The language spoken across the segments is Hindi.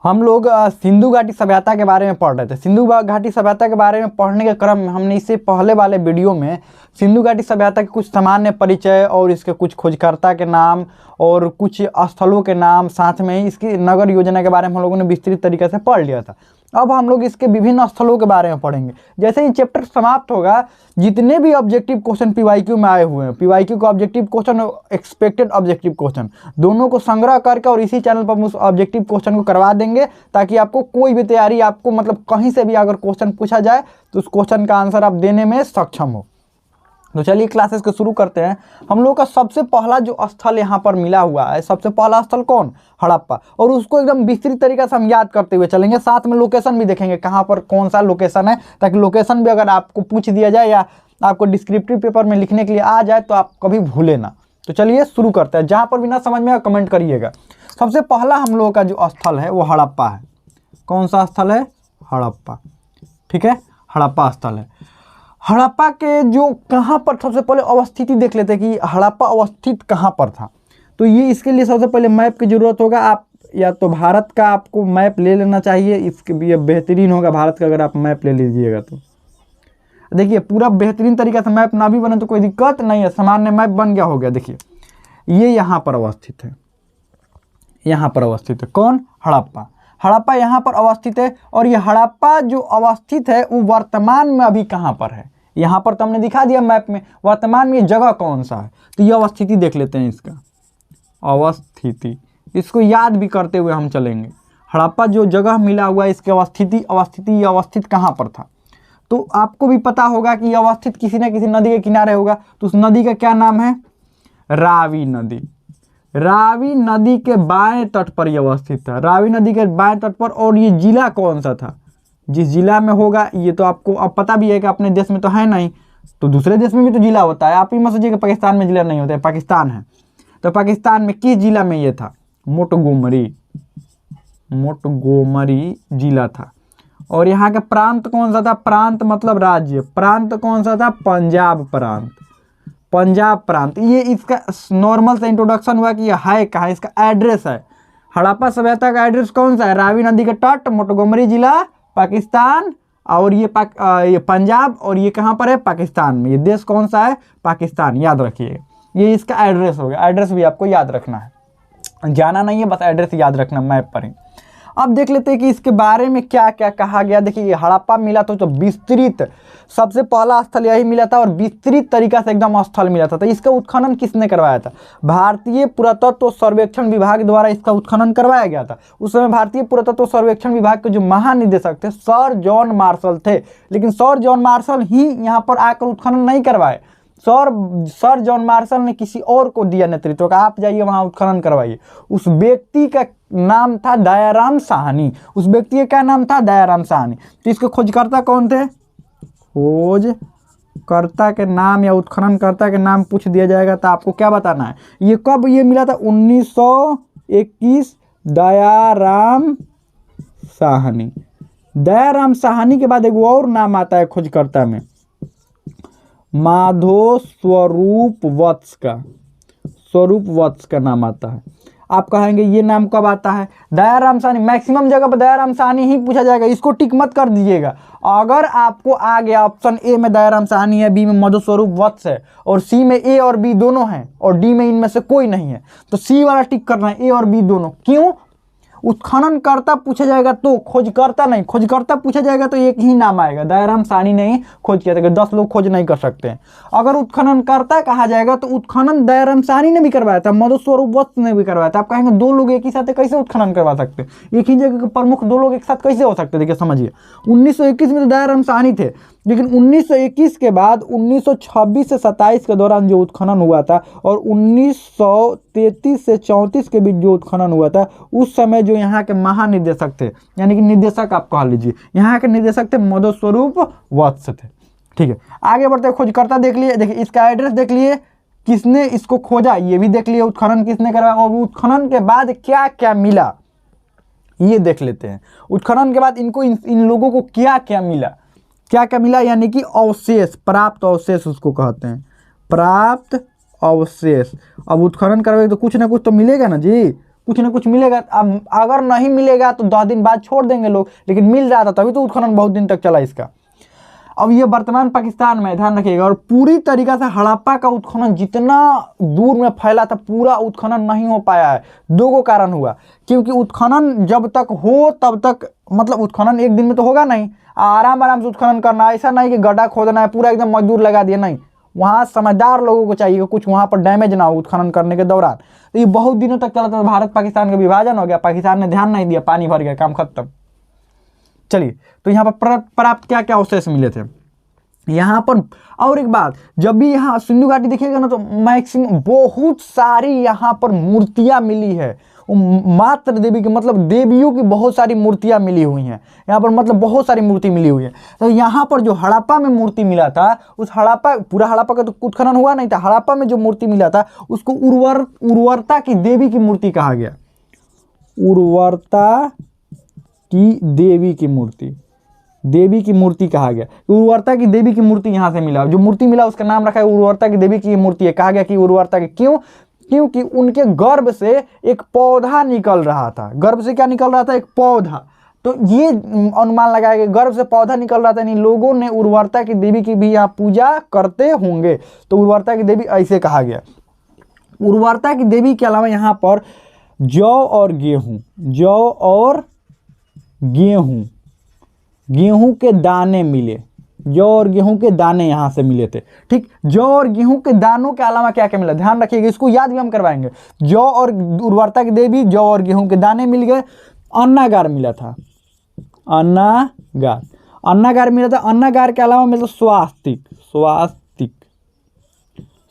हम लोग सिंधु घाटी सभ्यता के बारे में पढ़ रहे थे। सिंधु घाटी सभ्यता के बारे में पढ़ने के क्रम में हमने इससे पहले वाले वीडियो में सिंधु घाटी सभ्यता के कुछ सामान्य परिचय और इसके कुछ खोजकर्ता के नाम और कुछ स्थलों के नाम, साथ में इसकी नगर योजना के बारे में हम लोगों ने विस्तृत तरीके से पढ़ लिया था। अब हम लोग इसके विभिन्न स्थलों के बारे में पढ़ेंगे। जैसे ही चैप्टर समाप्त होगा, जितने भी ऑब्जेक्टिव क्वेश्चन पीवाईक्यू में आए हुए हैं, पीवाईक्यू का ऑब्जेक्टिव क्वेश्चन और एक्सपेक्टेड ऑब्जेक्टिव क्वेश्चन दोनों को संग्रह करके और इसी चैनल पर उस ऑब्जेक्टिव क्वेश्चन को करवा देंगे, ताकि आपको कोई भी तैयारी, आपको मतलब कहीं से भी अगर क्वेश्चन पूछा जाए तो उस क्वेश्चन का आंसर आप देने में सक्षम हो। तो चलिए क्लासेस को शुरू करते हैं। हम लोग का सबसे पहला जो स्थल यहाँ पर मिला हुआ है, सबसे पहला स्थल कौन? हड़प्पा। और उसको एकदम विस्तृत तरीके से हम याद करते हुए चलेंगे, साथ में लोकेशन भी देखेंगे कहाँ पर कौन सा लोकेशन है, ताकि लोकेशन भी अगर आपको पूछ दिया जाए या आपको डिस्क्रिप्टिव पेपर में लिखने के लिए आ जाए तो आप कभी भूले ना। तो चलिए शुरू करते हैं। जहाँ पर भी ना समझ में कमेंट करिएगा। सबसे पहला हम लोगों का जो स्थल है वो हड़प्पा है। कौन सा स्थल है? हड़प्पा। ठीक है, हड़प्पा स्थल है। हड़प्पा के जो कहाँ पर, सबसे पहले अवस्थिति देख लेते हैं कि हड़प्पा अवस्थित कहाँ पर था। तो ये इसके लिए सबसे पहले मैप की ज़रूरत होगा। आप या तो भारत का आपको मैप ले लेना चाहिए, इसके लिए बेहतरीन होगा भारत का अगर आप मैप ले लीजिएगा। तो देखिए पूरा बेहतरीन तरीके से मैप ना भी बने तो कोई दिक्कत नहीं है, सामान्य मैप बन गया हो गया। देखिए ये यहाँ पर अवस्थित है, यहाँ पर अवस्थित है। कौन? हड़प्पा। हड़प्पा यहाँ पर अवस्थित है। और ये हड़प्पा जो अवस्थित है वो वर्तमान में अभी कहाँ पर है, यहाँ पर तो हमने दिखा दिया मैप में। वर्तमान में ये जगह कौन सा है, तो ये अवस्थिति देख लेते हैं। इसका अवस्थिति, इसको याद भी करते हुए हम चलेंगे। हड़प्पा जो जगह मिला हुआ है, इसकी अवस्थिति, ये अवस्थित कहाँ पर था। तो आपको भी पता होगा कि ये अवस्थित किसी न किसी नदी के किनारे होगा। तो उस नदी का क्या नाम है? रावी नदी। रावी नदी के बाएं तट पर यह अवस्थित था, रावी नदी के बाएं तट पर। और ये जिला कौन सा था? जिस जिला में होगा ये तो आपको अब पता भी है कि अपने देश में तो है नहीं, तो दूसरे देश में भी तो जिला होता है। आप ही मत सोचिए कि पाकिस्तान में जिला नहीं होता है, पाकिस्तान है। तो पाकिस्तान में किस जिला में ये था? मोंटगोमरी, मोंटगोमरी जिला था। और यहाँ का प्रांत कौन सा था? प्रांत मतलब राज्य। प्रांत कौन सा था? पंजाब प्रांत, पंजाब प्रांत। ये इसका नॉर्मल सा इंट्रोडक्शन हुआ कि यह है कहाँ, इसका एड्रेस है। हड़प्पा सभ्यता का एड्रेस कौन सा है? रावी नदी के तट, मोंटगोमरी जिला, पाकिस्तान। और ये पंजाब। और ये कहाँ पर है? पाकिस्तान में। ये देश कौन सा है? पाकिस्तान। याद रखिए, ये इसका एड्रेस हो गया। एड्रेस भी आपको याद रखना है, जाना नहीं है, बस एड्रेस याद रखना मैप पर ही। अब देख लेते हैं कि इसके बारे में क्या क्या कहा गया। देखिए ये हड़प्पा मिला तो विस्तृत, सबसे पहला स्थल यही मिला था और विस्तृत तरीका से एकदम स्थल मिला था। तो इसका उत्खनन किसने करवाया था? भारतीय पुरातत्व सर्वेक्षण विभाग द्वारा इसका उत्खनन करवाया गया था। उस समय भारतीय पुरातत्व सर्वेक्षण विभाग के जो महानिदेशक थे सर जॉन मार्शल थे, लेकिन सर जॉन मार्शल ही यहाँ पर आकर उत्खनन नहीं करवाए। सर जॉन मार्शल ने किसी और को दिया नेतृत्व का, आप जाइए वहां उत्खनन करवाइए। उस व्यक्ति का नाम था दयाराम साहनी। उस व्यक्ति का क्या नाम था? दयाराम साहनी। तो इसके खोजकर्ता कौन थे? खोजकर्ता के नाम या उत्खननकर्ता के नाम पूछ दिया जाएगा तो आपको क्या बताना है? ये कब ये मिला था? 1921। दयाराम साहनी। दयाराम साहनी के बाद एक और नाम आता है खोजकर्ता में, माधो स्वरूप वत्स का, स्वरूप वत्स का नाम आता है। आप कहेंगे ये नाम कब आता है? दयाराम साहनी। मैक्सिमम जगह पर दयाराम साहनी ही पूछा जाएगा, इसको टिक मत कर दीजिएगा। अगर आपको आ गया ऑप्शन ए में दयाराम साहनी है, बी में मधु स्वरूप वत्स है और सी में ए और बी दोनों हैं और डी में इनमें से कोई नहीं है, तो सी वाला टिक करना है, ए और बी दोनों। क्यों? उत्खननकर्ता पूछा जाएगा तो, खोजकर्ता नहीं। खोजकर्ता पूछा जाएगा तो एक ही नाम आएगा, दयाराम साहनी ने ही खोज किया था। 10 लोग खोज नहीं कर सकते हैं। अगर उत्खननकर्ता कहा जाएगा तो उत्खनन दयाराम साहनी ने भी करवाया था, मधु स्वरूप वत्स ने भी करवाया था। आप कहेंगे दो लोग एक ही साथ कैसे उत्खनन करवा सकते हैं? एक ही जगह के प्रमुख दो लोग एक साथ कैसे हो सकते हैं? देखिए समझिए, 1921 में तो दयाराम साहनी थे, लेकिन 1921 के बाद 1926 से 27 के दौरान जो उत्खनन हुआ था और 1933 से 34 के बीच जो उत्खनन हुआ था, उस समय जो यहाँ के महानिदेशक थे, यानी कि निदेशक आप कह लीजिए, यहाँ के निदेशक थे मधु स्वरूप वत्स थे। ठीक है, आगे बढ़ते खोजकर्ता देख लिए। देखिए इसका एड्रेस देख लिए, किसने इसको खोजा ये भी देख लिए, उत्खनन किसने करवाया और उत्खनन के बाद क्या क्या मिला ये देख लेते हैं। उत्खनन के बाद इनको इन लोगों को क्या क्या मिला, क्या क्या मिला, यानी कि अवशेष, प्राप्त अवशेष उसको कहते हैं, प्राप्त अवशेष। अब उत्खनन करवाएंगे तो कुछ ना कुछ तो मिलेगा ना जी, कुछ ना कुछ मिलेगा। अब अगर नहीं मिलेगा तो 10 दिन बाद छोड़ देंगे लोग, लेकिन मिल रहा था तभी तो उत्खनन बहुत दिन तक चला इसका। अब ये वर्तमान पाकिस्तान में, ध्यान रखिएगा। और पूरी तरीक़ा से हड़प्पा का उत्खनन जितना दूर में फैला था पूरा उत्खनन नहीं हो पाया है। 2 कारण हुआ, क्योंकि उत्खनन जब तक हो तब तक, मतलब उत्खनन एक दिन में तो होगा नहीं, आराम आराम से उत्खनन करना, ऐसा नहीं कि गड्ढा खोदना है पूरा एकदम मजदूर लगा दिया, नहीं। वहाँ समझदार लोगों को चाहिए, कुछ वहाँ पर डैमेज ना हो उत्खनन करने के दौरान। तो ये बहुत दिनों तक चला था। भारत पाकिस्तान का विभाजन हो गया, पाकिस्तान ने ध्यान नहीं दिया, पानी भर गया, काम खत्म। चलिए, तो यहाँ पर प्राप्त क्या क्या अवशेष मिले थे यहाँ पर। और एक बात, जब भी यहाँ सिंधु घाटी देखिएगा ना तो मैक्सिमम बहुत सारी यहाँ पर मूर्तियाँ मिली है। मात्र देवी की, मतलब देवियों की बहुत सारी मूर्तियाँ मिली हुई हैं यहाँ पर, मतलब बहुत सारी मूर्ति मिली हुई है। तो यहाँ पर जो हड़प्पा में मूर्ति मिला था, उस हड़प्पा, पूरा हड़प्पा का तो उत्खनन हुआ नहीं था, हड़प्पा में जो मूर्ति मिला था उसको उर्वरता की देवी की मूर्ति कहा गया। उर्वरता की देवी की मूर्ति, देवी की मूर्ति कहा गया। उर्वरता की देवी की मूर्ति यहाँ से मिला, जो मूर्ति मिला उसका नाम रखा है उर्वरता की देवी की मूर्ति है। कहा गया कि उर्वरता की, क्यों? क्योंकि उनके गर्भ से एक पौधा निकल रहा था। गर्भ से क्या निकल रहा था? एक पौधा। तो ये अनुमान लगाया गया गर्भ से पौधा निकल रहा था, यानी लोगों ने उर्वरता की देवी की भी यहाँ पूजा करते होंगे, तो उर्वरता की देवी ऐसे कहा गया। उर्वरता की देवी के अलावा यहाँ पर जौ और गेहूँ, जौ और गेहूं के दाने मिले, जौ और गेहूं के दाने यहाँ से मिले थे। ठीक, जौ और गेहूं के दानों के अलावा क्या क्या मिला, ध्यान रखिएगा, इसको याद भी हम करवाएंगे। जौ और उर्वरता की देवी, जौ और गेहूं के दाने मिल गए। अन्नागार मिला था, अन्नागार मिला था। अन्नागार के अलावा मिला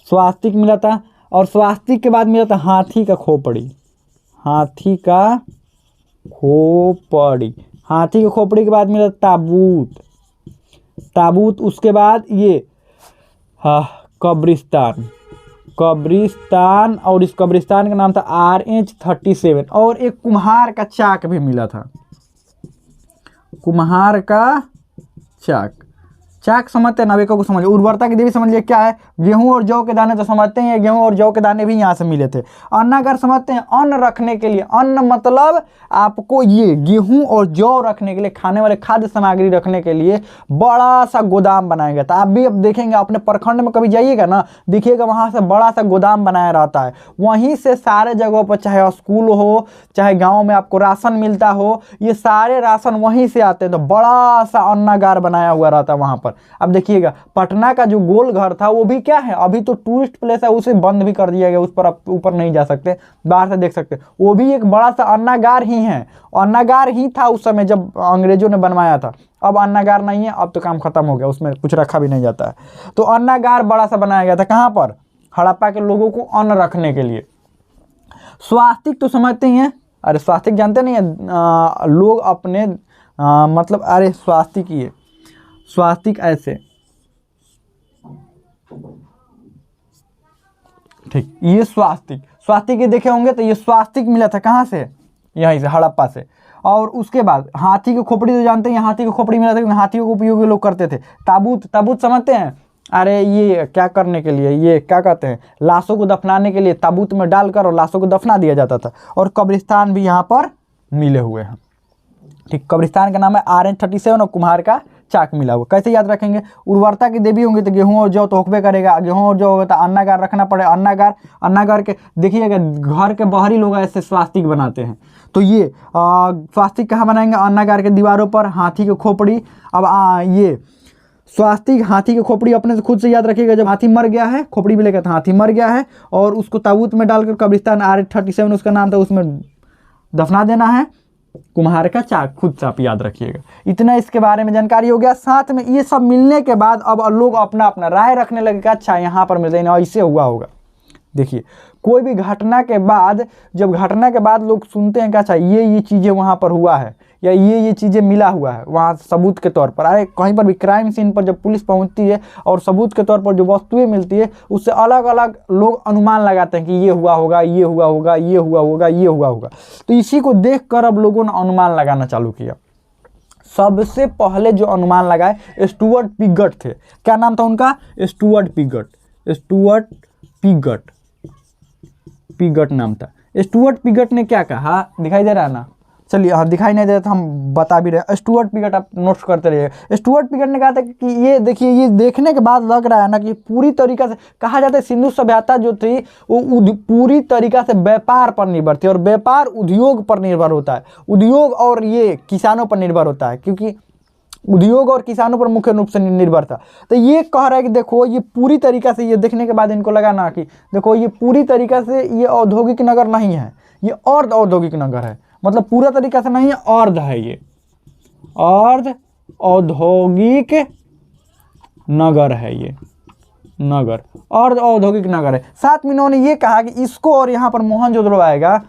स्वास्तिक मिला था। और स्वास्तिक के बाद मिला था हाथी का खोपड़ी, हाथी के खोपड़ी के बाद मिला ताबूत। उसके बाद ये कब्रिस्तान, और इस कब्रिस्तान का नाम था RH-37। और एक कुम्हार का चाक भी मिला था, कुम्हार का चाक समझते हैं, नाविकों को समझिए। उर्वरता की देवी समझिए क्या है, गेहूं और जौ के दाने तो समझते हैं, गेहूं और जौ के दाने भी यहाँ से मिले थे। अन्नागार समझते हैं, अन्न रखने के लिए, अन्न मतलब आपको ये गेहूं और जौ रखने के लिए, खाने वाले खाद्य सामग्री रखने के लिए बड़ा सा गोदाम बनाया गया था। आप भी अब देखेंगे अपने प्रखंड में कभी जाइएगा ना, देखिएगा वहाँ से बड़ा सा गोदाम बनाया रहता है। वहीं से सारे जगहों पर, चाहे स्कूल हो चाहे गाँव में आपको राशन मिलता हो, ये सारे राशन वहीं से आते हैं। तो बड़ा सा अन्नागार बनाया हुआ रहता है वहाँ पर। अब देखिएगा पटना का जो गोल घर था वो भी क्या है, अभी तो टूरिस्ट प्लेस है, उसे बंद भी कर दिया गया, उस पर आप ऊपर नहीं जा सकते, बाहर से देख सकते। वो भी एक बड़ा सा अन्नागार ही है, अन्नागार ही था उस समय जब अंग्रेजों ने बनवाया था। अब अन्नागार नहीं है, अब तो काम खत्म हो गया, उसमें कुछ रखा भी नहीं जाता है। तो अन्नागार बड़ा सा बनाया गया था, कहाँ पर? हड़प्पा के लोगों को अन्न रखने के लिए। स्वास्तिक तो समझते ही हैं, अरे स्वास्तिक जानते नहीं है, लोग अपने मतलब, अरे स्वास्तिक ही है, स्वास्तिक ऐसे, ठीक, ये स्वास्तिक ये देखे होंगे। तो ये स्वास्तिक मिला था कहाँ से? यहीं से, हड़प्पा से। और उसके बाद हाथी की खोपड़ी तो जानते हैं, हाथी की खोपड़ी मिला था क्योंकि हाथियों को उपयोग लोग करते थे। ताबूत समझते हैं, अरे ये क्या करने के लिए, ये क्या कहते हैं, लाशों को दफनाने के लिए ताबूत में डालकर और लाशों को दफना दिया जाता था। और कब्रिस्तान भी यहाँ पर मिले हुए हैं। ठीक, कब्रिस्तान का नाम है RH-37 और कुम्हार का चाक मिला हुआ। कैसे याद रखेंगे? उर्वरता की देवी होंगी तो गेहूं और जौ तो होकबे करेगा, गेहूं और जौ होगा तो अन्नागार रखना पड़ेगा। अन्नागार के देखिएगा घर के बाहरी लोग ऐसे स्वास्तिक बनाते हैं। तो ये स्वास्तिक कहाँ बनाएंगे? अन्नागार के दीवारों पर। हाथी की खोपड़ी, अब ये स्वास्तिक हाथी की खोपड़ी अपने से खुद से याद रखिएगा, जब हाथी मर गया है, खोपड़ी भी लेकर था, हाथी मर गया है और उसको ताबूत में डालकर कब्रिस्तान RH-37 उसका नाम था, उसमें दफना देना है। कुम्हार का चाक खुद से आप याद रखिएगा। इतना इसके बारे में जानकारी हो गया। साथ में ये सब मिलने के बाद अब लोग अपना अपना राय रखने लगे कि अच्छा यहाँ पर मिलते हैं, ऐसे हुआ होगा। देखिए कोई भी घटना के बाद, जब घटना के बाद लोग सुनते हैं कि अच्छा ये चीज़ें वहाँ पर हुआ है या ये चीज़ें मिला हुआ है वहाँ सबूत के तौर पर। अरे कहीं पर भी क्राइम सीन पर जब पुलिस पहुँचती है और सबूत के तौर पर जो वस्तुएं मिलती है, उससे अलग अलग लोग अनुमान लगाते हैं कि ये हुआ होगा, ये हुआ होगा, ये हुआ होगा, ये हुआ होगा। तो इसी को देख कर अब लोगों ने अनुमान लगाना चालू किया। सबसे पहले जो अनुमान लगाए स्टुअर्ट पिगट थे। क्या नाम था उनका? स्टुअर्ट पिगट नाम था। स्टुअर्ट पिगट ने क्या कहा, दिखाई दे रहा है ना, चलिए हाँ दिखाई नहीं दे रहा तो हम बता भी रहे हैं। स्टुअर्ट पिगट आप नोट्स करते रहिए। स्टुअर्ट पिगट ने कहा था कि ये देखिए, ये देखने के बाद लग रहा है ना कि पूरी तरीका से कहा जाता है सिंधु सभ्यता जो थी वो पूरी तरीका से व्यापार पर निर्भर थी, और व्यापार उद्योग पर निर्भर होता है, उद्योग और ये किसानों पर निर्भर होता है, क्योंकि उद्योग और किसानों पर मुख्य रूप से निर्भर था। तो ये कह रहा है कि देखो ये पूरी तरीका से, ये देखने के बाद इनको लगा ना कि देखो ये पूरी तरीका से ये औद्योगिक नगर नहीं है, ये अर्ध औद्योगिक नगर है, मतलब पूरा तरीका से नहीं है, अर्ध है, ये अर्ध औद्योगिक नगर है, ये नगर अर्ध औद्योगिक नगर है। साथ में इन्होंने ये कहा कि इसको, और यहाँ पर मोहनजोदड़ो आएगा,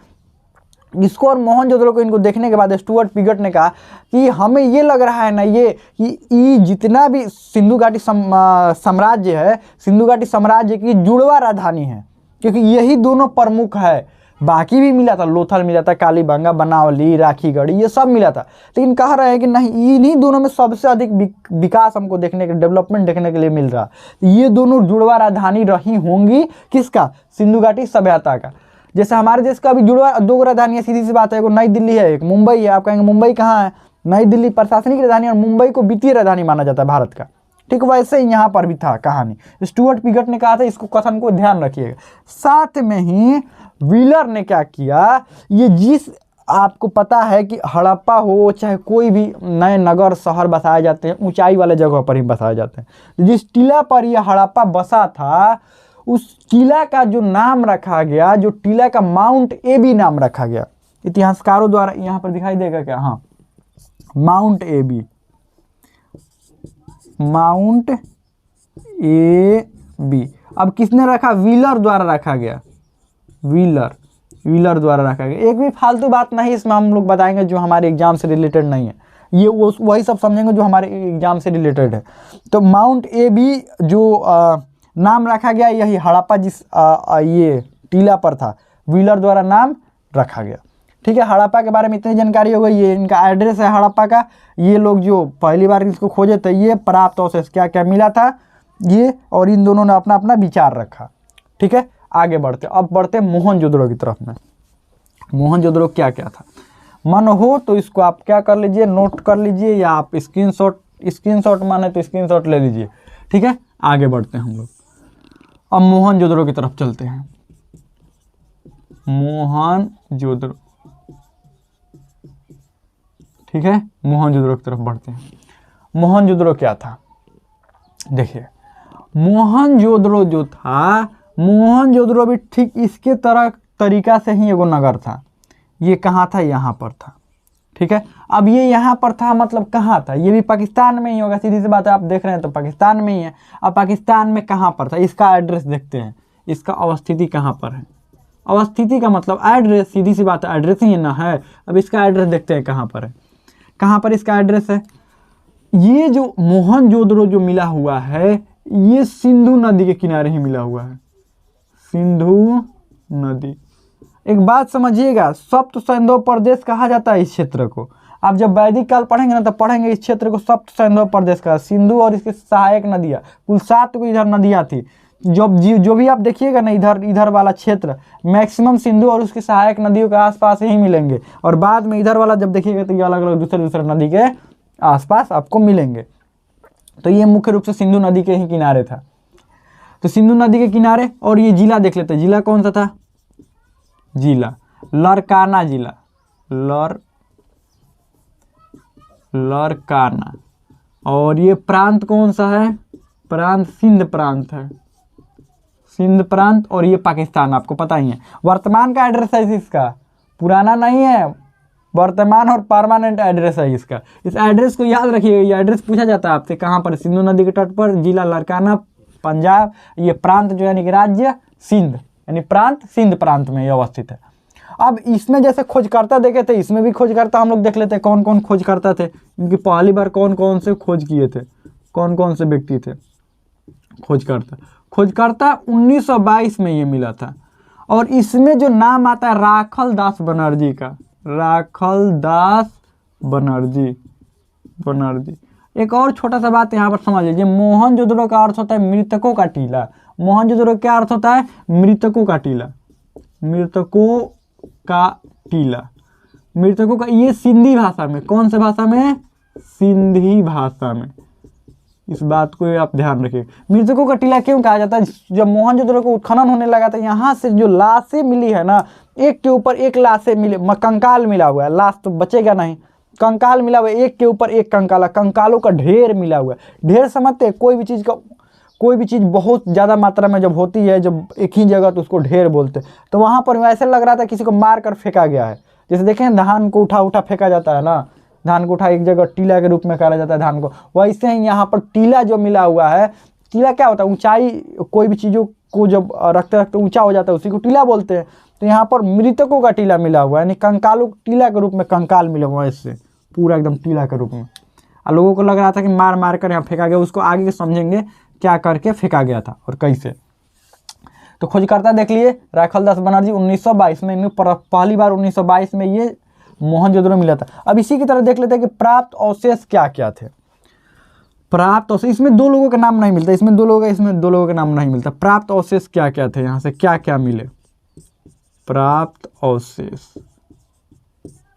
इसको और मोहनजोदड़ो को इनको देखने के बाद स्टुअर्ट पिगट ने कहा कि हमें ये लग रहा है ना ये कि जितना भी सिंधु घाटी साम्राज्य है, सिंधु घाटी साम्राज्य की जुड़वा राजधानी है, क्योंकि यही दोनों प्रमुख है। बाकी भी मिला था, लोथल मिला था, कालीबंगा, बनावली, राखीगढ़, ये सब मिला था, लेकिन कह रहे हैं कि नहीं, इन्हीं दोनों में सबसे अधिक विकास हमको देखने के, डेवलपमेंट देखने के लिए मिल रहा। ये दोनों जुड़वा राजधानी रही होंगी, किसका, सिंधु घाटी सभ्यता का। जैसे हमारे देश का भी जुड़वा दो राजधानी है, सीधी सी बात है, एक नई दिल्ली है, एक मुंबई है। आप कहेंगे मुंबई कहाँ है, नई दिल्ली प्रशासनिक राजधानी और मुंबई को वित्तीय राजधानी माना जाता है भारत का। ठीक वैसे ही यहाँ पर भी था कहानी। स्टुअर्ट पिगट ने कहा था, इसको कथन को ध्यान रखिएगा। साथ में ही व्हीलर ने क्या किया, ये जिस आपको पता है कि हड़प्पा हो चाहे कोई भी नए नगर शहर बसाए जाते हैं, ऊंचाई वाले जगह पर ही बसाए जाते हैं। जिस टीला पर यह हड़प्पा बसा था, उस टीला का जो नाम रखा गया, जो टीला का माउंट एबी नाम रखा गया। इतिहासकारों द्वारा, यहाँ पर दिखाई देगा क्या, हाँ, माउंट एबी, माउंट एबी। अब किसने रखा, व्हीलर द्वारा रखा गया, व्हीलर द्वारा रखा गया। एक भी फालतू बात नहीं इसमें हम लोग बताएंगे जो हमारे एग्जाम से रिलेटेड नहीं है, ये वही सब समझेंगे जो हमारे एग्जाम से रिलेटेड है। तो माउंट एबी जो नाम रखा गया, यही हड़प्पा जिस ये टीला पर था, व्हीलर द्वारा नाम रखा गया। ठीक है, हड़प्पा के बारे में इतनी जानकारी हो गई। ये इनका एड्रेस है हड़प्पा का। ये लोग जो पहली बार इसको खोजे थे, ये प्राप्त अवशेष क्या क्या मिला था ये, और इन दोनों ने अपना अपना विचार रखा। ठीक है, आगे बढ़ते, अब बढ़ते मोहनजोदड़ो की तरफ में। मोहनजोदड़ो क्या क्या था, मन हो तो इसको आप क्या कर लीजिए, नोट कर लीजिए, या आप स्क्रीनशॉट माने तो स्क्रीनशॉट ले लीजिए। ठीक है, आगे बढ़ते हैं हम लोग। अब मोहनजोदड़ो की तरफ चलते हैं। मोहनजोदड़ो, ठीक है, मोहनजोदड़ो की तरफ बढ़ते हैं। मोहनजोदड़ो क्या था, देखिए मोहनजोदड़ो जो था, मोहनजोदड़ो भी ठीक इसके तरीका से ही एगो नगर था। ये कहाँ था, यहाँ पर था। ठीक है, अब ये यहाँ पर था मतलब कहाँ था, ये भी पाकिस्तान में ही होगा, सीधी सी बात है, आप देख रहे हैं तो पाकिस्तान में ही है। अब पाकिस्तान में कहाँ पर था, इसका एड्रेस देखते हैं, इसका अवस्थिति कहाँ पर है। अवस्थिति का मतलब एड्रेस, सीधी सी बात है, एड्रेस ही ना है। अब इसका एड्रेस देखते हैं कहाँ पर है, कहाँ पर इसका एड्रेस है। ये जो मोहनजोदड़ो जो मिला हुआ है, ये सिंधु नदी के किनारे ही मिला हुआ है, सिंधु नदी। एक बात समझिएगा, सप्त सैंधव प्रदेश कहा जाता है इस क्षेत्र को। आप जब वैदिक काल पढ़ेंगे ना तो पढ़ेंगे इस क्षेत्र को सप्त सैंधव प्रदेश का। सिंधु और इसके सहायक नदियाँ, कुल 7 को इधर नदियाँ थी। जो भी आप देखिएगा ना, इधर वाला क्षेत्र मैक्सिमम सिंधु और उसकी सहायक नदियों के आसपास ही मिलेंगे, और बाद में इधर वाला जब देखिएगा तो ये अलग अलग दूसरे नदी के आसपास आपको मिलेंगे। तो ये मुख्य रूप से सिंधु नदी के ही किनारे था। तो सिंधु नदी के किनारे, और ये जिला देख लेते हैं, जिला कौन सा था, जिला लरकाना जिला, लरकाना। और ये प्रांत कौन सा है, प्रांत सिंध प्रांत है, सिंध प्रांत। और ये पाकिस्तान, आपको पता ही है। वर्तमान का एड्रेस है इसका, पुराना नहीं है, वर्तमान और परमानेंट एड्रेस है इसका। इस एड्रेस को याद रखिएगा, ये एड्रेस पूछा जाता है आपसे कहाँ पर, सिंधु नदी के तट पर, जिला लरकाना, पंजाब। ये प्रांत जो यानी कि राज्य सिंध, यानी प्रांत सिंध प्रांत में ये अवस्थित है। अब इसमें जैसे खोजकर्ता देखे थे, इसमें भी खोजकर्ता हम लोग देख लेते हैं कौन कौन खोजकर्ता थे, इनकी पहली बार कौन कौन से खोज किए थे, कौन कौन से व्यक्ति थे खोजकर्ता 1922 में ये मिला था। और इसमें जो नाम आता है राखल दास बनर्जी का, राखल दास बनर्जी। एक और छोटा सा बात यहाँ पर समझ लीजिए, मोहनजोदड़ो का अर्थ होता है मृतकों का टीला। मोहनजोदड़ो क्या अर्थ होता है, मृतकों का टीला, मृतकों का टीला। मृतकों का, ये सिंधी भाषा में, कौन से भाषा में? सिंधी भाषा में। इस बात को आप ध्यान रखिए। मृतकों का टीला क्यों कहा जाता है? जब मोहनजोदड़ो को उत्खनन होने लगा था, यहाँ से जो लाशें मिली है ना, एक के ऊपर एक लाशें मिली, कंकाल मिला हुआ है, लाश तो बचेगा नहीं, कंकाल मिला हुआ है, एक के ऊपर एक कंकाल, कंकालों का ढेर मिला हुआ है। ढेर समझते हैं, कोई भी चीज़ बहुत ज़्यादा मात्रा में जब होती है, जब एक ही जगह, तो उसको ढेर बोलते हैं। तो वहाँ पर ऐसे लग रहा था किसी को मार कर फेंका गया है। जैसे देखें धान को उठा फेंका जाता है ना, धान को उठा एक जगह टीला के रूप में कहा जाता है धान को, वैसे ही यहाँ पर टीला जो मिला हुआ है। टीला क्या होता है? ऊंचाई, कोई भी चीज़ों को जब रखते रखते ऊंचा हो जाता है, उसी को टीला बोलते हैं। तो यहाँ पर मृतकों का टीला मिला हुआ है, यानी कंकालों टीला के रूप में कंकाल मिला हुआ है, इससे पूरा एकदम टीला के रूप में। और लोगों को लग रहा था कि मार मार कर यहाँ फेंका गया, उसको आगे समझेंगे क्या करके फेंका गया था और कैसे। तो खोजकर्ता देख लिए राखलदास बनर्जी 1922 में, पहली बार 1922 में ये मोहनजोदड़ो मिला था। अब इसी की तरह देख लेते हैं कि प्राप्त अवशेष क्या क्या थे। प्राप्त अवशेष, इसमें दो लोगों का नाम नहीं मिलता, इसमें दो लोगों का नाम नहीं मिलता। प्राप्त अवशेष क्या क्या थे, यहाँ से क्या क्या मिले? प्राप्त अवशेष,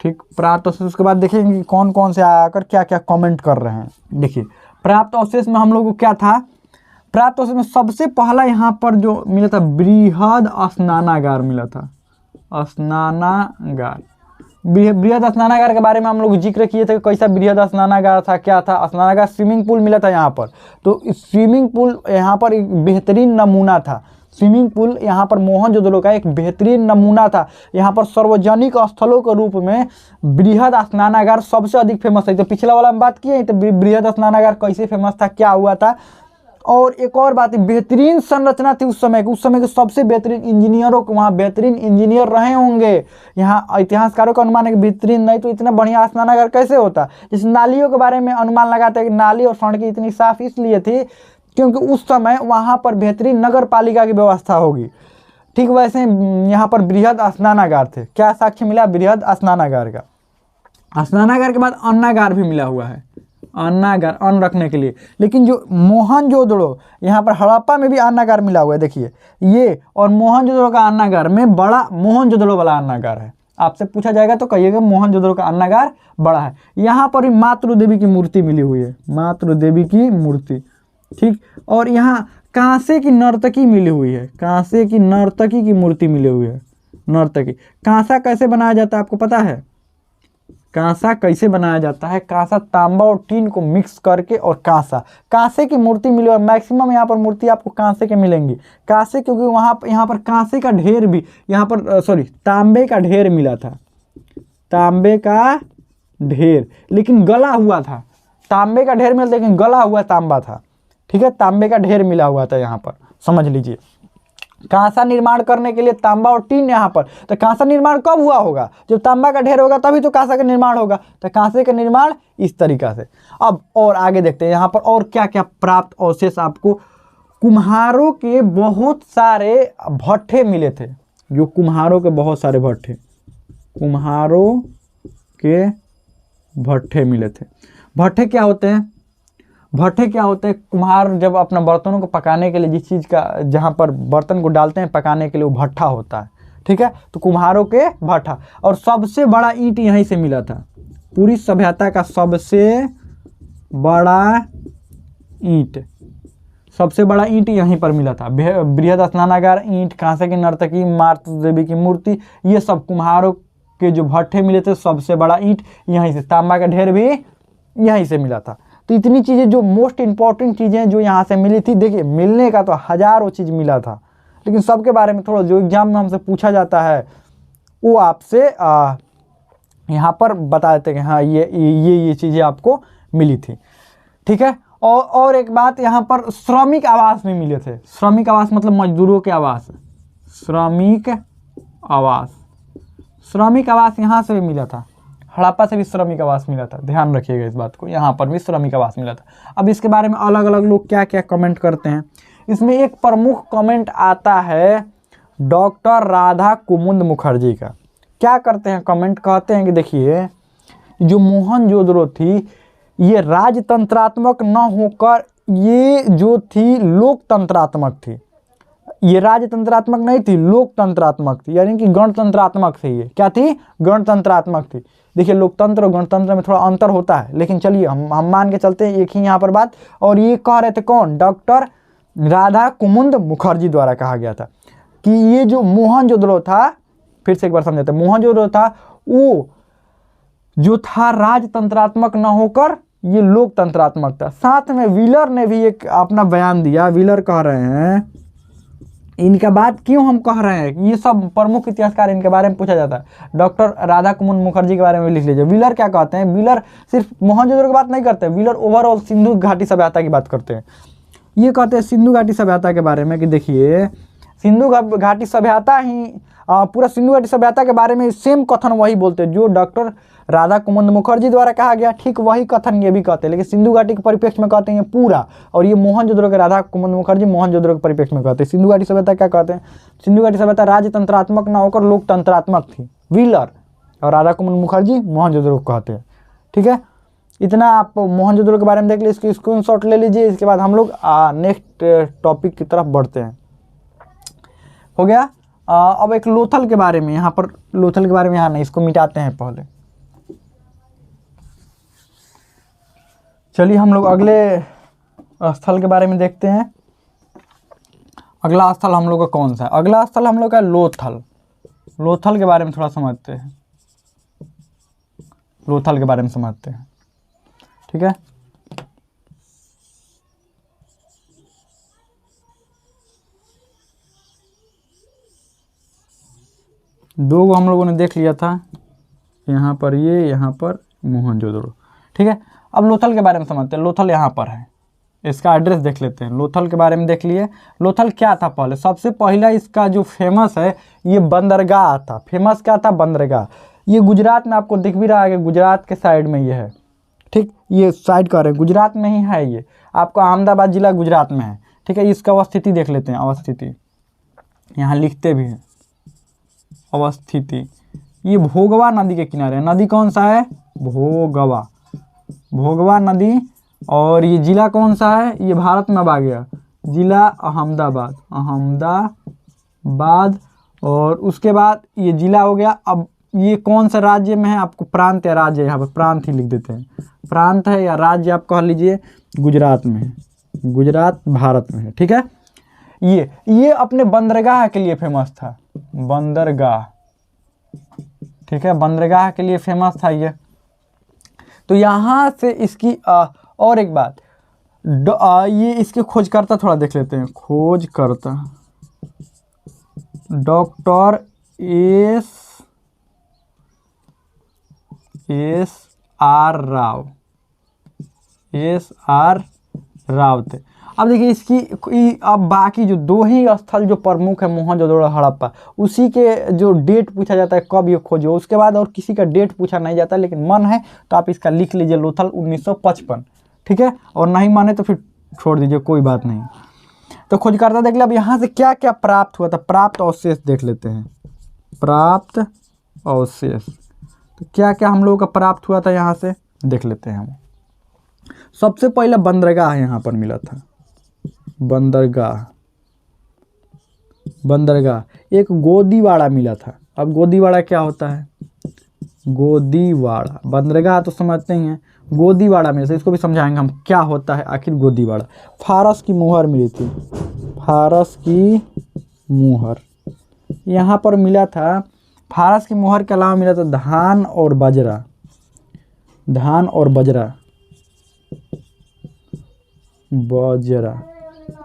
ठीक, प्राप्त अवशेष। उसके बाद देखेंगे कि कौन कौन से आकर क्या क्या कमेंट कर रहे हैं। देखिए प्राप्त अवशेष में हम लोग को क्या था? प्राप्त अवशेष में सबसे पहला यहाँ पर जो मिला था, बृहद स्नानागार मिला था। स्नानागार, बृहद स्नानागार के बारे में हम लोग जिक्र किए थे, कैसा बृहद स्नानागार था, क्या था स्नानागार। स्विमिंग पूल मिला था यहाँ पर। तो स्विमिंग पूल यहाँ पर एक बेहतरीन नमूना था। स्विमिंग पूल यहाँ पर मोहनजोदड़ो का एक बेहतरीन नमूना था। यहाँ पर सार्वजनिक स्थलों के रूप में बृहद स्नानागार सबसे अधिक फेमस है। तो पिछला वाला हम बात किए, तो बृहद स्नानागार कैसे फेमस था, क्या हुआ था। और एक और बात, बेहतरीन संरचना थी उस समय के सबसे बेहतरीन इंजीनियरों को, वहाँ बेहतरीन इंजीनियर रहे होंगे। यहाँ इतिहासकारों का अनुमान है कि बेहतरीन नहीं तो इतना बढ़िया स्नानागार कैसे होता। जिस नालियों के बारे में अनुमान लगाते हैं कि नाली और सड़कें इतनी साफ इसलिए थी क्योंकि उस समय वहाँ पर बेहतरीन नगर पालिका की व्यवस्था होगी। ठीक वैसे यहाँ पर बृहद स्नानागार थे। क्या साक्ष्य मिला? बृहद स्नानागार का। स्नानागार के बाद अन्नागार भी मिला हुआ है, अन्नागार, अन्न रखने के लिए। लेकिन जो मोहनजोदड़ो, यहाँ पर हड़प्पा में भी अन्नागार मिला हुआ है, देखिए ये, और मोहनजोदड़ो का अन्नागार में बड़ा मोहनजोदड़ो वाला अन्नागार है। आपसे पूछा जाएगा तो कहिएगा मोहनजोदड़ो का अन्नागार बड़ा है। यहाँ पर भी मातृ देवी की मूर्ति मिली हुई है, मातृ देवी की मूर्ति, ठीक। और यहाँ कांसे की नर्तकी मिली हुई है, कांसे की नर्तकी की मूर्ति मिली हुई है। नर्तकी, कांसा कैसे बनाया जाता है आपको पता है? कांसा कैसे बनाया जाता है? कांसा, तांबा और टीन को मिक्स करके, और कांसे की मूर्ति मिली है। मैक्सिमम यहाँ पर मूर्ति आपको कांसे के मिलेंगी। कांसे, क्योंकि यहाँ पर कांसे का ढेर भी, यहाँ पर तांबे का ढेर मिला था, तांबे का ढेर, लेकिन गला हुआ था। तांबे का ढेर मिला लेकिन गला हुआ तांबा था, ठीक है। तांबे का ढेर मिला हुआ था यहाँ पर, समझ लीजिए। कांसा निर्माण करने के लिए तांबा और टीन यहाँ पर। तो कांसा निर्माण कब हुआ होगा? जब तांबा का ढेर होगा तभी तो कांसा का निर्माण होगा। तो कांसे का निर्माण इस तरीका से। अब और आगे देखते हैं यहाँ पर और क्या क्या प्राप्त अवशेष आपको। कुम्हारों के बहुत सारे भट्ठे मिले थे, जो कुम्हारों के बहुत सारे भट्ठे, कुम्हारों के भट्ठे मिले थे। भट्ठे क्या होते हैं? भट्ठे क्या होते हैं? कुम्हार जब अपना बर्तनों को पकाने के लिए, जिस चीज़ का, जहाँ पर बर्तन को डालते हैं पकाने के लिए, वो भट्ठा होता है, ठीक है। तो कुम्हारों के भट्ठा। और सबसे बड़ा ईंट यहीं से मिला था। पूरी सभ्यता का सबसे बड़ा ईंट, सबसे बड़ा ईंट यहीं पर मिला था। बृहद स्नानागार, ईंट, कांसे की नर्तकी, मातृ देवी की मूर्ति, ये सब कुम्हारों के जो भट्ठे मिले थे, सबसे बड़ा ईंट यहीं से। तांबा का ढेर भी यहीं से मिला था। तो इतनी चीज़ें, जो मोस्ट इंपॉर्टेंट चीज़ें जो यहाँ से मिली थी। देखिए मिलने का तो हज़ारों चीज़ मिला था, लेकिन सबके बारे में थोड़ा जो एग्जाम में हमसे पूछा जाता है वो आपसे यहाँ पर बता देते हैं कि हाँ ये चीज़ें आपको मिली थी, ठीक है। और एक बात, यहाँ पर श्रमिक आवास भी मिले थे। श्रमिक आवास मतलब मजदूरों के आवास, श्रमिक आवास। श्रमिक आवास यहाँ से भी मिला था। हड़प्पा से भी श्रमिक आवास मिला था, ध्यान रखिएगा इस बात को। यहाँ पर भी श्रमिक आवास मिला था। अब इसके बारे में अलग अलग लोग क्या क्या कमेंट करते हैं। इसमें एक प्रमुख कमेंट आता है डॉक्टर राधा कुमुद मुखर्जी का। क्या करते हैं कमेंट? कहते हैं कि देखिए, जो मोहनजोदड़ो थी ये राजतंत्रात्मक न होकर ये जो थी लोकतंत्रात्मक थी। ये राजतंत्रात्मक नहीं थी, लोकतंत्रात्मक थी, यानी कि गणतंत्रात्मक थी। ये क्या थी? गणतंत्रात्मक थी। देखिए लोकतंत्र और गणतंत्र में थोड़ा अंतर होता है, लेकिन चलिए हम मान के चलते हैं एक ही यहाँ पर बात। और ये कह रहे थे कौन? डॉक्टर राधा कुमुद मुखर्जी द्वारा कहा गया था कि ये जो मोहनजोदड़ो था, फिर से एक बार समझाते हैं, मोहनजोदड़ो था वो जो था राजतंत्रात्मक न होकर ये लोकतंत्रात्मक था। साथ में व्हीलर ने भी एक अपना बयान दिया। व्हीलर कह रहे हैं, इनका बात क्यों हम कह रहे हैं, ये सब प्रमुख इतिहासकार इनके बारे में पूछा जाता है। डॉक्टर राधा कुमुद मुखर्जी के बारे में लिख लीजिए। व्हीलर क्या कहते हैं? व्हीलर सिर्फ मोहनजोदड़ो की बात नहीं करते, व्हीलर ओवरऑल सिंधु घाटी सभ्यता की बात करते हैं। ये कहते हैं सिंधु घाटी सभ्यता के बारे में कि देखिए सिंधु घाटी सभ्यता ही पूरा सिंधु घाटी सभ्यता के बारे में सेम कथन वही बोलते हैं जो डॉक्टर राधा कुमुद मुखर्जी द्वारा कहा गया, ठीक वही कथन ये भी कहते हैं, लेकिन सिंधु घाटी के परिप्रेक्ष्य में कहते हैं पूरा, और ये मोहनजोदड़ो के राधा कुमुद मुखर्जी मोहनजोदड़ो के परिप्रेक्ष्य में कहते हैं। सिंधु घाटी सभ्यता क्या कहते हैं? सिंधु घाटी सभ्यता राजतंत्रात्मक न होकर लोकतंत्रात्मक थी, व्हीलर, और राधा कुमुद मुखर्जी मोहनजोदड़ो को कहते हैं। ठीक है, इतना आप मोहनजोदड़ो के बारे में देख लीजिए, इसकी स्क्रीनशॉट ले लीजिए। इसके बाद हम लोग नेक्स्ट टॉपिक की तरफ बढ़ते हैं। हो गया। अब एक लोथल के बारे में, यहाँ पर लोथल के बारे में यहाँ नहीं, इसको मिटाते हैं पहले। चलिए हम लोग अगले स्थल के बारे में देखते हैं। अगला स्थल हम लोग का कौन सा है? अगला स्थल हम लोग का लोथल। लोथल के बारे में थोड़ा समझते हैं। लोथल के बारे में समझते हैं। ठीक है, दो गो हम लोगों ने देख लिया था, यहाँ पर ये, यहाँ पर मोहनजोदड़ो। ठीक है, अब लोथल के बारे में समझते हैं। लोथल यहाँ पर है, इसका एड्रेस देख लेते हैं। लोथल के बारे में देख लिए। लोथल क्या था? पहले सबसे पहला इसका जो फेमस है ये बंदरगाह था। फेमस क्या था? बंदरगाह। ये गुजरात में आपको दिख भी रहा है कि गुजरात के साइड में ये है। ठीक, ये साइड कर रहे हैं, गुजरात में ही है ये, आपका अहमदाबाद जिला गुजरात में है। ठीक है, इसका अवस्थिति देख लेते हैं। अवस्थिति यहाँ लिखते भी हैं, अवस्थिति। ये भोगवा नदी के किनारे है। नदी कौन सा है? भोगवा, भोगवा नदी। और ये जिला कौन सा है? ये भारत में अब आ गया, जिला अहमदाबाद, अहमदाबाद। और उसके बाद ये जिला हो गया। अब ये कौन सा राज्य में है? आपको प्रांत या राज्य, यहाँ पर प्रांत ही लिख देते हैं। प्रांत है या राज्य आप कह लीजिए, गुजरात में है, गुजरात भारत में है। ठीक है, ये अपने बंदरगाह के लिए फेमस था, बंदरगाह। ठीक है, बंदरगाह के लिए फेमस था ये। तो यहाँ से इसकी और एक बात, ये इसके खोजकर्ता थोड़ा देख लेते हैं। खोजकर्ता doctor SR. Rao, SR. Rao थे। अब देखिए इसकी अब बाकी जो दो ही स्थल जो प्रमुख है, मोहनजोदड़ो, हड़प्पा, उसी के जो डेट पूछा जाता है कब ये खोजो, उसके बाद और किसी का डेट पूछा नहीं जाता। लेकिन मन है तो आप इसका लिख लीजिए, लोथल 1955। ठीक है, और नहीं माने तो फिर छोड़ दीजिए, कोई बात नहीं। तो खोजकर्ता देख लिया। अब यहाँ से क्या क्या प्राप्त हुआ था, प्राप्त अवशेष देख लेते हैं। प्राप्त अवशेष, तो क्या क्या हम लोगों का प्राप्त हुआ था यहाँ से देख लेते हैं हम। सबसे पहले बंदरगाह यहाँ पर मिला था, बंदरगाह, बंदरगाह। एक गोदीवाड़ा मिला था। अब गोदीवाड़ा क्या होता है? गोदीवाड़ा, बंदरगाह तो समझते ही हैं, गोदीवाड़ा मिला था, इसको भी समझाएंगे हम क्या होता है आखिर गोदीवाड़ा। फारस की मुहर मिली थी, फारस की मुहर यहाँ पर मिला था। फारस की मुहर के अलावा मिला था धान और बाजरा, धान और बाजरा, बाजरा,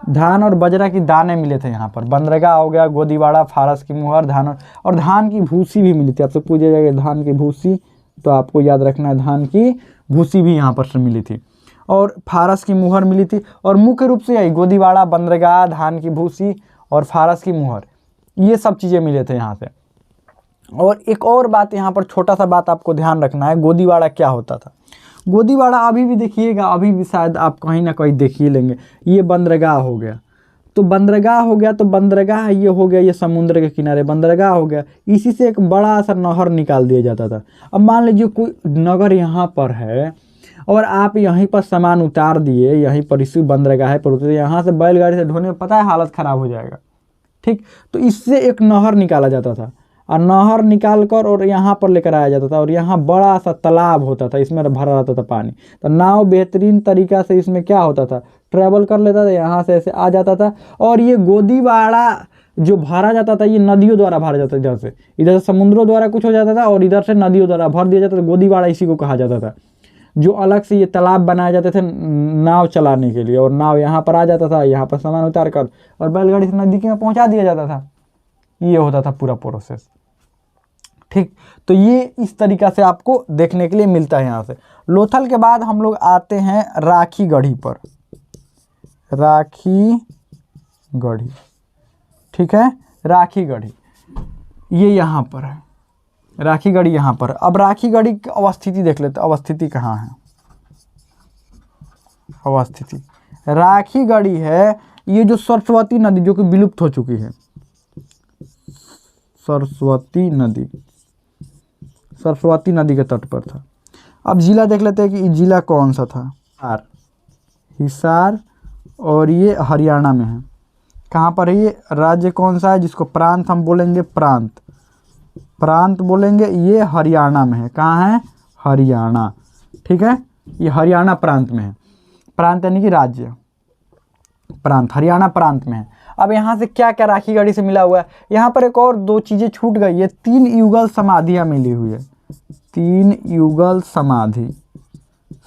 धान और बाजरा की दाने मिले थे यहाँ पर। बंदरगाह हो गया, गोदीवाड़ा, फारस की मुहर, धान और धान की भूसी भी मिली थी। आपसे पूछा जाएगा धान की भूसी, तो आपको याद रखना है धान की भूसी भी यहाँ पर से मिली थी, और फारस की मुहर मिली थी। और मुख्य रूप से यही गोदीवाड़ा, बंदरगाह, धान की भूसी और फारस की मुहर, ये सब चीज़ें मिले थे यहाँ से। और एक और बात यहाँ पर, छोटा सा बात आपको ध्यान रखना है, गोदीवाड़ा क्या होता था। गोदीवाड़ा अभी भी देखिएगा, अभी भी शायद आप कहीं ना कहीं देख ही लेंगे। ये बंदरगाह हो गया, तो बंदरगाह हो गया, तो बंदरगाह ये हो गया, ये समुद्र के किनारे बंदरगाह हो गया। इसी से एक बड़ा सा नहर निकाल दिया जाता था। अब मान लीजिए कोई नगर यहाँ पर है और आप यहीं पर सामान उतार दिए, यहीं पर इसी बंदरगाह पर उतरे, यहाँ से बैलगाड़ी से ढोने में पता है हालत ख़राब हो जाएगा। ठीक, तो इससे एक नहर निकाला जाता था और नहर निकाल कर और यहाँ पर लेकर आया जाता था और यहाँ बड़ा सा तालाब होता था, इसमें भरा रहता था पानी। तो नाव बेहतरीन तरीका से इसमें क्या होता था, ट्रैवल कर लेता था, यहाँ से ऐसे आ जाता था। और ये गोदीवाड़ा जो भरा जाता था ये नदियों द्वारा भरा जाता था, इधर से समुद्रों द्वारा कुछ हो जाता था और इधर से नदियों द्वारा भर दिया जाता था। गोदीवाड़ा इसी को कहा जाता था, जो अलग से ये तालाब बनाए जाते थे नाव चलाने के लिए। और नाव यहाँ पर आ जाता था, यहाँ पर सामान उतार कर और बैलगाड़ी से नदी में पहुँचा दिया जाता था। ये होता था पूरा प्रोसेस। ठीक, तो ये इस तरीक़ा से आपको देखने के लिए मिलता है यहाँ से। लोथल के बाद हम लोग आते हैं राखीगढ़ी पर। राखीगढ़ी, ठीक है, राखीगढ़ी ये यहाँ पर है, राखीगढ़ी यहाँ पर। अब राखीगढ़ी की अवस्थिति देख लेते, अवस्थिति कहाँ है। अवस्थिति राखीगढ़ी है ये जो सरस्वती नदी जो कि विलुप्त हो चुकी है, सरस्वती नदी के तट पर था। अब जिला देख लेते हैं कि जिला कौन सा था। हिसार, और ये हरियाणा में है। कहाँ पर है ये, राज्य कौन सा है जिसको प्रांत हम बोलेंगे, प्रांत बोलेंगे, ये हरियाणा में है। कहाँ है, हरियाणा, ठीक है, ये हरियाणा प्रांत में है। प्रांत यानी कि राज्य, प्रांत, हरियाणा प्रांत में है। अब यहाँ से क्या क्या राखीगढ़ी से मिला हुआ है, यहाँ पर एक और दो चीज़ें छूट गई है। 3 युगल समाधियाँ मिली हुई है, 3 युगल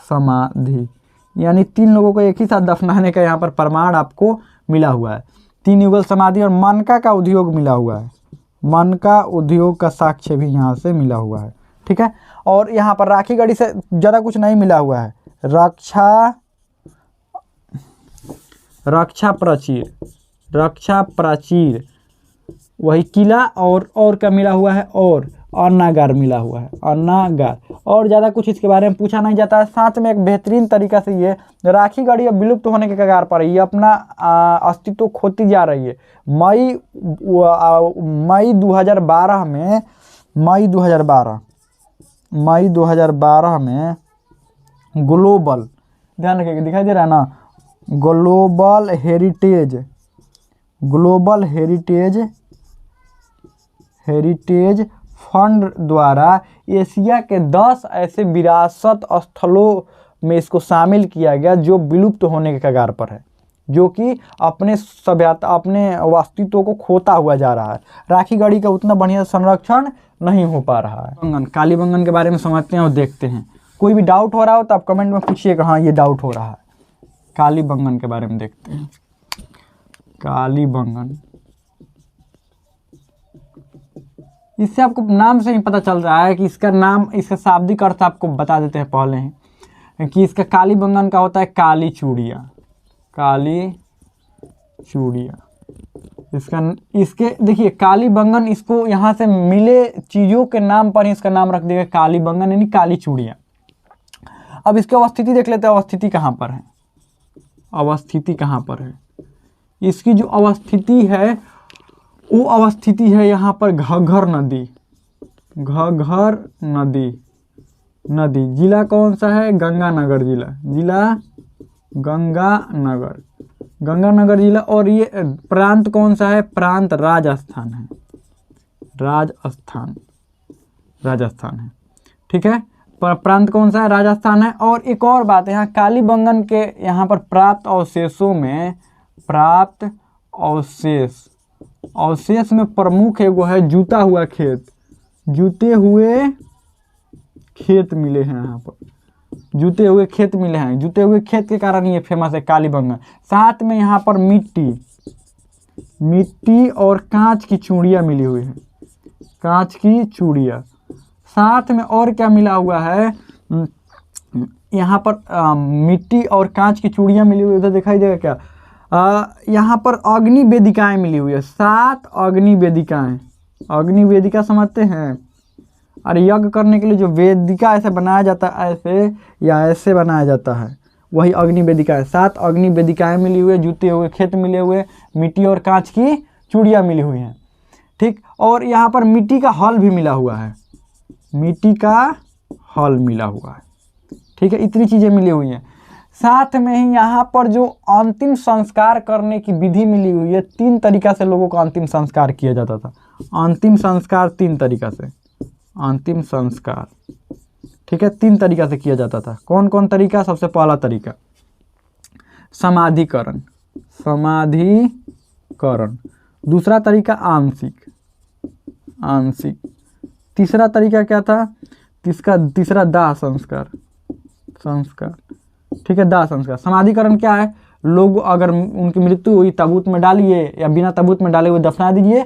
समाधि यानी 3 लोगों को एक ही साथ दफनाने का यहाँ पर प्रमाण आपको मिला हुआ है। 3 युगल समाधि और मनका का उद्योग मिला हुआ है, मनका उद्योग का साक्ष्य भी यहाँ से मिला हुआ है, ठीक है। और यहाँ पर राखीगढ़ी से ज़्यादा कुछ नहीं मिला हुआ है। रक्षा प्राचीर वही किला, और क्या मिला हुआ है, और अन्नागार मिला हुआ है, अन्नागार। और ज़्यादा कुछ इसके बारे में पूछा नहीं जाता है। साथ में एक बेहतरीन तरीका से ये राखीगढ़ी अब विलुप्त होने के कगार पर है, ये अपना अस्तित्व खोती जा रही है। मई 2012 में ग्लोबल, ध्यान रखिएगा, दिखाई दे रहा है ना, ग्लोबल हेरिटेज फंड द्वारा एशिया के 10 ऐसे विरासत स्थलों में इसको शामिल किया गया जो विलुप्त होने के कगार पर है, जो कि अपने सभ्यता, अपने अस्तित्व को खोता हुआ जा रहा है। राखीगढ़ी का उतना बढ़िया संरक्षण नहीं हो पा रहा है। कालीबंगन के बारे में समझते हैं और देखते हैं। कोई भी डाउट हो रहा हो तो आप कमेंट में पूछिएगा, हाँ ये डाउट हो रहा है। कालीबंगन के बारे में देखते हैं। कालीबंगन, इससे आपको नाम से ही पता चल रहा है कि इसका नाम, इसका शाब्दिक अर्थ आपको बता देते हैं पहले ही कि इसका कालीबंगन का होता है काली चूड़िया, इसके देखिए कालीबंगन, इसको यहाँ से मिले चीज़ों के नाम पर ही इसका नाम रख देगा कालीबंगन यानी काली चूड़िया। अब इसकी अवस्थिति देख लेते हैं, अवस्थिति कहाँ पर है। इसकी जो अवस्थिति है वो अवस्थिति है यहाँ पर घग्घर नदी। जिला कौन सा है, गंगानगर जिला गंगानगर जिला। और ये प्रांत कौन सा है, प्रांत राजस्थान है, राजस्थान है, ठीक है। प्रांत कौन सा है, राजस्थान है। और एक और बात है, यहाँ कालीबंगन के यहाँ पर प्राप्त अवशेषों में अवशेष में प्रमुख एगो है जूते हुए खेत मिले हैं। यहाँ पर जूते हुए खेत के कारण ये फेमस है कालीबंगन। साथ में यहाँ पर मिट्टी और कांच की चूड़ियाँ मिली हुई है, साथ में और क्या मिला हुआ है, यहाँ पर मिट्टी और कांच की चूड़ियाँ मिली हुई है। उधर दिखाई देगा क्या, यहाँ पर अग्नि वेदिकाएँ मिली हुई है, 7 अग्नि वेदिका समझते हैं। और यज्ञ करने के लिए जो वेदिका ऐसे बनाया जाता है, ऐसे बनाया जाता है, वही अग्नि वेदिका है। 7 अग्नि वेदिकाएँ मिली हुई है, जूते हुए खेत मिले हुए, मिट्टी और कांच की चूड़ियाँ मिली हुई हैं, ठीक। और यहाँ पर मिट्टी का हल भी मिला हुआ है, ठीक है। इतनी चीज़ें मिली हुई हैं। साथ में ही यहाँ पर जो अंतिम संस्कार करने की विधि मिली हुई है, 3 तरीका से लोगों का अंतिम संस्कार किया जाता था। अंतिम संस्कार 3 तरीका से, अंतिम संस्कार, ठीक है, 3 तरीका से किया जाता था। कौन कौन तरीका? सबसे पहला तरीका समाधिकरण, समाधिकरण। दूसरा तरीका आंशिक, आंशिक। तीसरा तरीका क्या था? तीसरा दाह संस्कार, संस्कार, ठीक है, दाह संस्कार। समाधिकरण क्या है? लोग अगर उनकी मृत्यु हुई ताबूत में डालिए या बिना ताबूत में डाले हुए दफना दीजिए,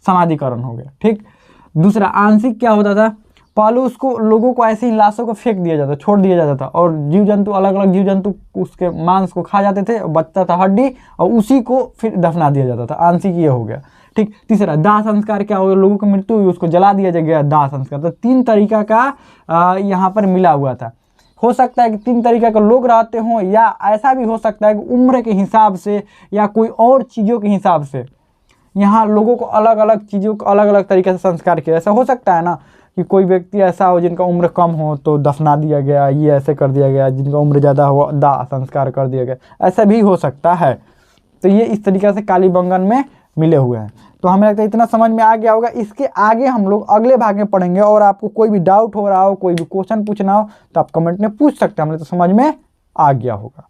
समाधिकरण हो गया, ठीक। दूसरा आंशिक क्या होता था? पहले उसको लोगों को ऐसे ही लाशों को फेंक दिया जाता, छोड़ दिया जाता था, और जीव जंतु, अलग अलग जीव जंतु उसके मांस को खा जाते थे, बचता था हड्डी, और उसी को फिर दफना दिया जाता था। आंशिक ये हो गया, ठीक। तीसरा दाह संस्कार क्या हो गया? लोगों की मृत्यु हुई, उसको जला दिया गया, दाह संस्कार। तो 3 तरीका का यहाँ पर मिला हुआ था। हो सकता है कि 3 तरीका के लोग रहते हों, या ऐसा भी हो सकता है कि उम्र के हिसाब से या कोई और चीज़ों के हिसाब से यहाँ लोगों को अलग अलग चीज़ों को अलग अलग तरीके से संस्कार किया। ऐसा हो सकता है ना कि कोई व्यक्ति ऐसा हो जिनका उम्र कम हो तो दफना दिया गया, ये ऐसे कर दिया गया, जिनका उम्र ज़्यादा हो दाह संस्कार कर दिया गया, ऐसा भी हो सकता है। तो ये इस तरीके से कालीबंगन में मिले हुए हैं। तो हमें लगता है इतना समझ में आ गया होगा। इसके आगे हम लोग अगले भाग में पढ़ेंगे, और आपको कोई भी डाउट हो रहा हो, कोई भी क्वेश्चन पूछना हो तो आप कमेंट में पूछ सकते हैं, हमें तो समझ में आ गया होगा।